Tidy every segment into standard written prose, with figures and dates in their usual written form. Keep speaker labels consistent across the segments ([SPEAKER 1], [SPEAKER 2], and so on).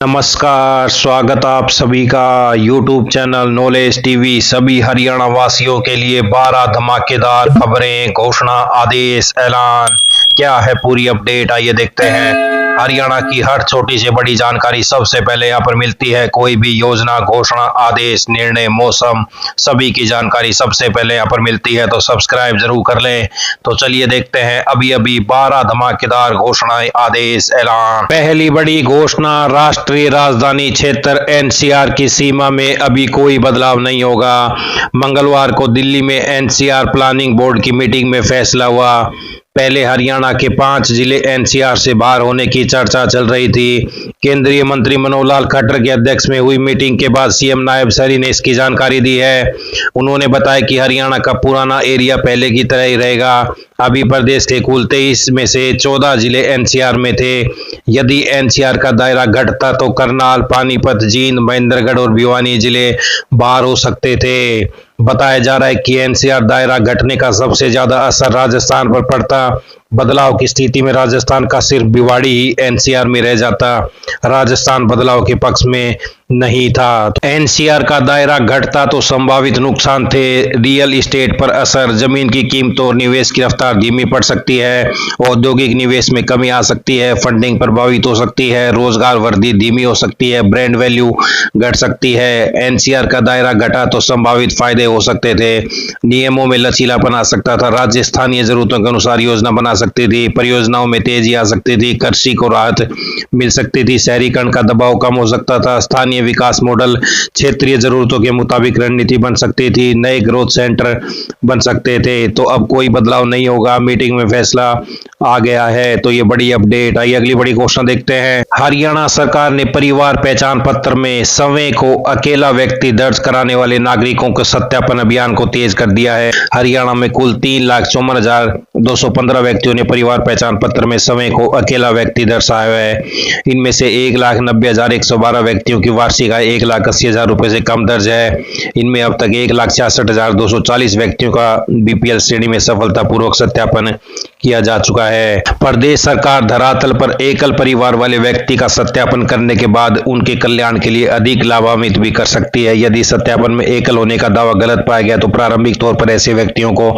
[SPEAKER 1] नमस्कार, स्वागत आप सभी का YouTube चैनल नॉलेज टीवी। सभी हरियाणा वासियों के लिए 12 धमाकेदार खबरें, घोषणा, आदेश, ऐलान। क्या है पूरी अपडेट, आइए देखते हैं। हरियाणा की हर छोटी से बड़ी जानकारी सबसे पहले यहाँ पर मिलती है। कोई भी योजना, घोषणा, आदेश, निर्णय, मौसम, सभी की जानकारी सबसे पहले यहाँ पर मिलती है, तो सब्सक्राइब जरूर कर लें। तो चलिए देखते हैं अभी अभी 12 धमाकेदार घोषणाएं, आदेश, ऐलान। पहली बड़ी घोषणा, राष्ट्रीय राजधानी क्षेत्र एनसीआर की सीमा में अभी कोई बदलाव नहीं होगा। मंगलवार को दिल्ली में एनसीआर प्लानिंग बोर्ड की मीटिंग में फैसला हुआ। पहले हरियाणा के 5 जिले एनसीआर से बाहर होने की चर्चा चल रही थी। केंद्रीय मंत्री मनोहर लाल खट्टर की अध्यक्ष में हुई मीटिंग के बाद सीएम नायब सैनी ने इसकी जानकारी दी है। उन्होंने बताया कि हरियाणा का पुराना एरिया पहले की तरह ही रहेगा। अभी प्रदेश के कुल 23 में से 14 जिले एनसीआर में थे। यदि एनसीआर का दायरा घटता तो करनाल, पानीपत, जींद, महेंद्रगढ़ और भिवानी जिले बाहर हो सकते थे। बताया जा रहा है कि एनसीआर दायरा घटने का सबसे ज्यादा असर राजस्थान पर पड़ता। बदलाव की स्थिति में राजस्थान का सिर्फ भिवाड़ी ही एनसीआर में रह जाता। राजस्थान बदलाव के पक्ष में नहीं था। एनसीआर का दायरा घटता तो संभावित नुकसान थे। रियल एस्टेट पर असर, जमीन की कीमतों और निवेश की रफ्तार धीमी पड़ सकती है। औद्योगिक निवेश में कमी आ सकती है। फंडिंग प्रभावित हो सकती है। रोजगार वृद्धि धीमी हो सकती है। ब्रांड वैल्यू घट सकती है। एनसीआर का दायरा घटा तो संभावित फायदे हो सकते थे। नियमों में लचीलापन आ सकता था। राज्य स्थानीय जरूरतों के अनुसार योजना बना सकती थी। परियोजनाओं में तेजी आ सकती थी। कृषि को राहत मिल सकती थी। शहरीकरण का दबाव कम हो सकता था। स्थानीय विकास मॉडल क्षेत्रीय जरूरतों के मुताबिक रणनीति बन सकती थी। नए ग्रोथ सेंटर बन सकते थे। तो अब कोई बदलाव नहीं होगा। मीटिंग में फैसला आ गया है। तो ये बड़ी अपडेट। आइए अगली बड़ी घोषणा देखते हैं। हरियाणा सरकार ने परिवार पहचान पत्र में सवें को अकेला व्यक्ति दर्ज कराने वाले नागरिकों के सत्यापन अभियान को तेज कर दिया है। हरियाणा में कुल 3,54,215 व्यक्तियों ने परिवार पहचान पत्र में सवें को अकेला व्यक्ति दर्शाया है। इनमें से 1,90,112 व्यक्तियों की वार्षिक आय 1,80,000 रुपए से कम दर्ज है। इनमें अब तक 1,66,240 व्यक्तियों का बीपीएल श्रेणी में सफलतापूर्वक सत्यापन किया जा चुका है। प्रदेश सरकार धरातल पर एकल परिवार वाले व्यक्ति का सत्यापन करने के बाद उनके कल्याण के लिए अधिक लाभान्वित भी कर सकती है। यदि सत्यापन में एकल होने का दावा गलत पाया गया तो प्रारंभिक तौर पर ऐसे व्यक्तियों को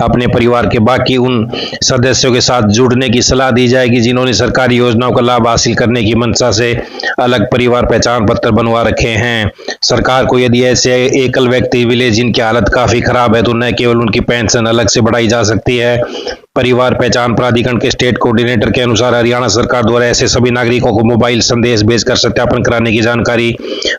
[SPEAKER 1] अपने परिवार के बाकी उन सदस्यों के साथ जुड़ने की सलाह दी जाएगी जिन्होंने सरकारी योजनाओं का लाभ हासिल करने की मंशा से अलग परिवार पहचान पत्र बनवा रखे हैं। सरकार को यदि ऐसे एकल व्यक्ति मिले जिनकी हालत काफी खराब है तो न केवल उनकी पेंशन अलग से बढ़ाई जा सकती है। परिवार पहचान प्राधिकरण के स्टेट कोऑर्डिनेटर के अनुसार हरियाणा सरकार द्वारा ऐसे सभी नागरिकों को मोबाइल संदेश भेजकर सत्यापन कराने की जानकारी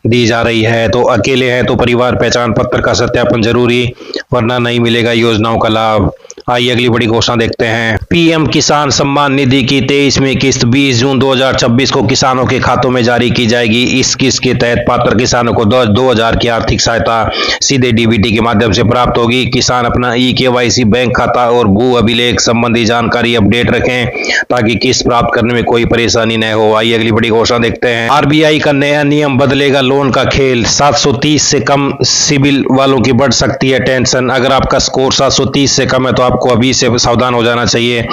[SPEAKER 1] दी जा रही है। तो अकेले हैं तो परिवार पहचान पत्र का सत्यापन जरूरी, वरना नहीं मिलेगा योजनाओं का लाभ। आइए अगली बड़ी घोषणा देखते हैं। पीएम किसान सम्मान निधि की 23वीं किस्त 20 जून 2026 को किसानों के खातों में जारी की जाएगी। इस किस्त के तहत पात्र किसानों को 2,000 की आर्थिक सहायता सीधे डीबीटी के माध्यम से प्राप्त होगी। किसान अपना ई-केवाईसी, बैंक खाता और भू अभिलेख संबंधी जानकारी अपडेट रखें ताकि किस्त प्राप्त करने में कोई परेशानी न हो। आइए अगली बड़ी घोषणा देखते हैं। आरबीआई का नया नियम बदलेगा लोन का खेल। 730 से कम सिबिल वालों की बढ़ सकती है टेंशन। अगर आपका स्कोर 730 से कम है तो आपको अभी से सावधान हो जाना चाहिए।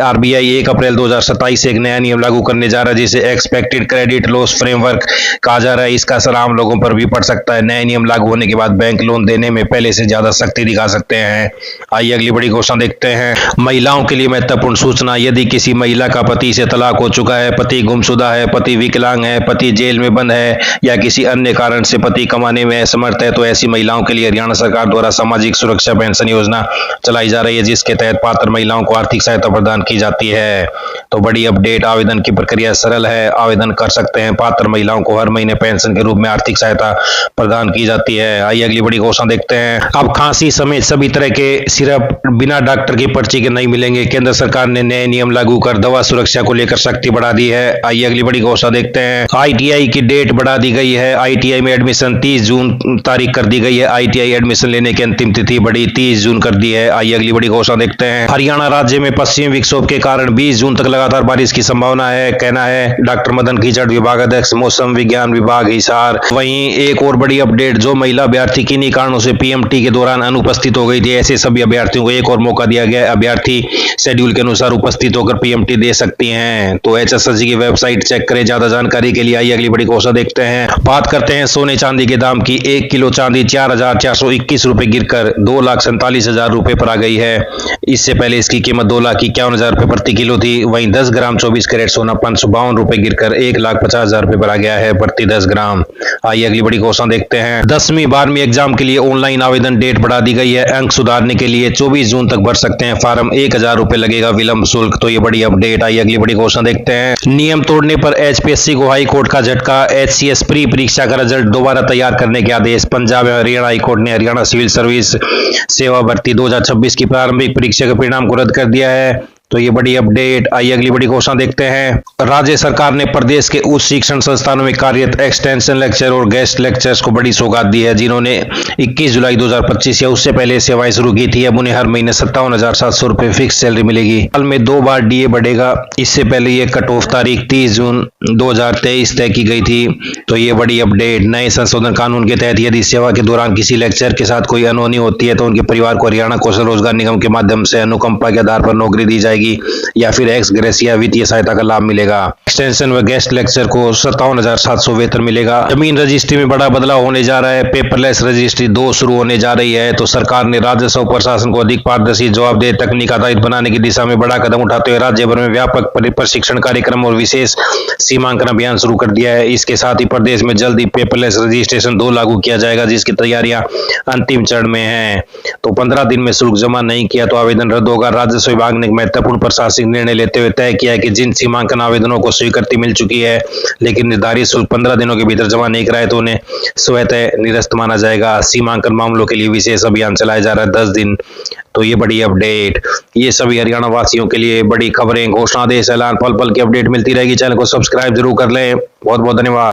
[SPEAKER 1] आरबीआई 1 अप्रैल 2027 से एक नया नियम लागू करने जा रहा है जिसे एक्सपेक्टेड क्रेडिट लॉस फ्रेमवर्क कहा जा रहा है। इसका असर आम लोगों पर भी पड़ सकता है। नए नियम लागू होने के बाद बैंक लोन देने में पहले से ज्यादा सख्ती दिखा सकते हैं। आइए अगली बड़ी घोषणा देखते हैं। महिलाओं के लिए महत्वपूर्ण सूचना। यदि किसी महिला का पति से तलाक हो चुका है, पति गुमशुदा है, पति विकलांग है, पति जेल में बंद है या किसी अन्य कारण से पति कमाने में असमर्थ है तो ऐसी महिलाओं के लिए हरियाणा सरकार द्वारा सामाजिक सुरक्षा पेंशन योजना चलाई जा रही है जिसके तहत पात्र महिलाओं को आर्थिक सहायता प्रदान की जाती है। तो बड़ी अपडेट। आवेदन की प्रक्रिया सरल है। आवेदन कर सकते हैं। पात्र महिलाओं को हर महीने पेंशन के रूप में आर्थिक सहायता प्रदान की जाती है। आइए अगली बड़ी घोषणा देखते हैं। अब खांसी समेत सभी तरह के सिरप बिना डॉक्टर की पर्ची के नहीं मिलेंगे। केंद्र सरकार ने नए नियम लागू कर दवा सुरक्षा को लेकर सख्ती बढ़ा दी है। आइए अगली बड़ी घोषणा देखते हैं। आईटीआई की डेट बढ़ा दी गई है। आईटीआई में एडमिशन 30 जून तारीख कर दी गई है। आईटीआई एडमिशन लेने की अंतिम तिथि बढ़ी 30 जून कर दी है। आइए अगली बड़ी घोषणा देखते हैं। हरियाणा राज्य में पश्चिमी विक्षोभ के कारण 20 जून तक लगातार बारिश की संभावना है, कहना है डॉक्टर मदन कीचड़, विभागाध्यक्ष मौसम विज्ञान विभाग हिसार। वहीं एक और बड़ी अपडेट, जो महिला अभ्यर्थी किन्हीं कारणों से पीएमटी के दौरान अनुपस्थित हो गई थी, ऐसे सभी अभ्यर्थियों को एक और मौका दिया गया। अभ्यर्थी शेड्यूल के अनुसार उपस्थित होकर पीएमटी दे सकती हैं। तो HSSC की वेबसाइट चेक करें ज्यादा जानकारी के लिए। आइए अगली बड़ी घोषणा देखते हैं। बात करते हैं सोने चांदी के दाम की। 1 किलो चांदी 4,421 रुपए गिरकर 2,47,000 रुपए पर आ गई है। इससे पहले इसकी कीमत 2,51,000 रुपए प्रति किलो थी। वहीं 10 ग्राम 24 कैरेट सोना 552 रुपए गिरकर 1,50,000 रुपए पर आ गया है प्रति 10 ग्राम। आइए अगली बड़ी घोषणा देखते हैं। 10वीं 12वीं एग्जाम के लिए ऑनलाइन आवेदन डेट बढ़ा दी गई है। अंक सुधारने के लिए 24 जून तक भर सकते हैं फॉर्म। 1,000 रुपए लगेगा विलंब शुल्क। तो ये बड़ी अपडेट। आइए अगली बड़ी घोषणा देखते हैं। नियम तोड़ने पर HPSC को हाई कोर्ट का झटका। HCS प्री परीक्षा का रिजल्ट दोबारा तैयार करने के आदेश। पंजाब एवं हरियाणा हाई कोर्ट ने हरियाणा सिविल सर्विस सेवा भर्ती 2026 की प्रारंभिक परीक्षा के परिणाम को रद्द कर दिया है। तो ये बड़ी अपडेट। आइए अगली बड़ी घोषणा देखते हैं। राज्य सरकार ने प्रदेश के उच्च शिक्षण संस्थानों में कार्यरत एक्सटेंशन लेक्चर और गेस्ट लेक्चर्स को बड़ी सौगात दी है, जिन्होंने 21 जुलाई 2025 या उससे पहले सेवाएं शुरू की थी। अब उन्हें हर महीने 57,700 रुपए फिक्स सैलरी मिलेगी। साल में 2 बार DA बढ़ेगा। इससे पहले ये कट ऑफ तारीख 30 जून 2023 तय की गई थी। तो ये बड़ी अपडेट। नए संशोधन कानून के तहत यदि सेवा के दौरान किसी लेक्चर के साथ कोई अनहोनी होती है तो उनके परिवार को हरियाणा कौशल रोजगार निगम के माध्यम से अनुकंपा के आधार पर नौकरी दी जाएगी या फिर एक्स ग्रेसिया वित्तीय सहायता का लाभ मिलेगा। एक्सटेंशन व गेस्ट लेक्चर को 57,700 वेतन मिलेगा। जमीन रजिस्ट्री में बड़ा बदलाव होने जा रहा है। पेपरलेस रजिस्ट्री 2 शुरू होने जा रही है। तो सरकार ने राजस्व प्रशासन को अधिक पारदर्शी, जवाबदेह, तकनीक आधारित बनाने की दिशा में बड़ा कदम उठाते हुए राज्य भर में व्यापक प्रशिक्षण कार्यक्रम और विशेष सीमांकन अभियान शुरू कर दिया है। इसके साथ ही प्रदेश में जल्द ही पेपरलेस रजिस्ट्रेशन 2 लागू किया जाएगा, जिसकी तैयारियां अंतिम चरण में है। तो 15 दिन में शुल्क जमा नहीं किया तो आवेदन रद्द होगा। राजस्व विभाग ने महत्वपूर्ण प्रशासनिक निर्णय लेते हुए तय किया है कि जिन सीमांकन आवेदनों को स्वीकृति मिल चुकी है लेकिन निर्धारित शुल्क 15 दिनों के भीतर जमा नहीं कराए तो उन्हें स्वतः निरस्त माना जाएगा। सीमांकन मामलों के लिए विशेष अभियान चलाया जा रहा है 10 दिन। तो ये बड़ी अपडेट। ये सभी हरियाणा वासियों के लिए बड़ी खबरें, घोषणा, आदेश, ऐलान, पल पल की अपडेट मिलती रहेगी। चैनल को सब्सक्राइब जरूर कर लें। बहुत बहुत धन्यवाद।